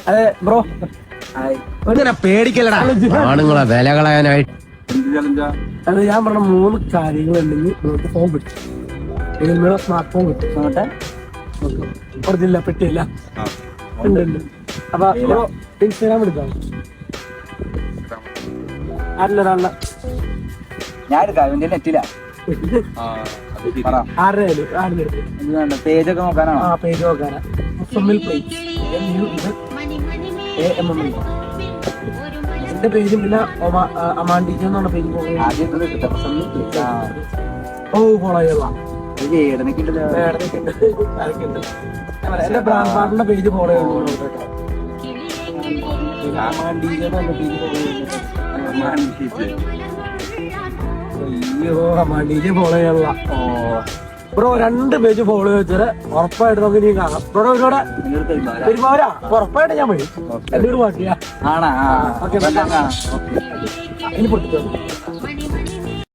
അതെ ബ്രോ ഇങ്ങനെ പേടിക്കലടാ ആണുങ്ങളെ വില കളയാനായിട്ട്. അത് ഞാൻ പറഞ്ഞ 3 കാര്യങ്ങളുണ്ടെങ്കിൽ നിങ്ങൾക്ക് ഫോൺ കിട്ടും. സ്മാർട്ട് ഫോൺ കിട്ടും. നോട്ടെ കുറച്ചില്ല പെട്ടിയില്ല ഉണ്ട്. അപ്പൊ ബ്രോ ഇൻസ്റ്റാഗ്രാം എടുക്കാം. ആരില്ല ഞാൻ എടുക്കാം നെറ്റില്ല. പേജൊക്കെ നോക്കാനാണോ? പേജ് നോക്കാനാ. എന്റെ പേജ് പിന്നെ അമാൻഡീജ് എന്ന് പറഞ്ഞ പേജ് ഫോളോ ചെയ്യാം. എന്റെ ബ്രാൻഡ് പാർട്ണറിന്റെ പേജ് ഫോളോ ചെയ്യുന്നു. അമാൻഡീജ് എന്ന് പറഞ്ഞ പേജ് ഫോളോ അമാൻഡീജ് ഫോളോ ചെയ്യാനുള്ള ബ്രോ 2 പേജ് ഫോളോ വെച്ചാൽ ഉറപ്പായിട്ട് നമുക്ക് ഇനി കാണാം. ബ്രോ ഒരുപാട് പെരുമാറാ ഉറപ്പായിട്ട് ഞാൻ വഴി എന്റെ ഒരു പാട്ടിയാ. ഇനി പൊട്ടിച്ചോ.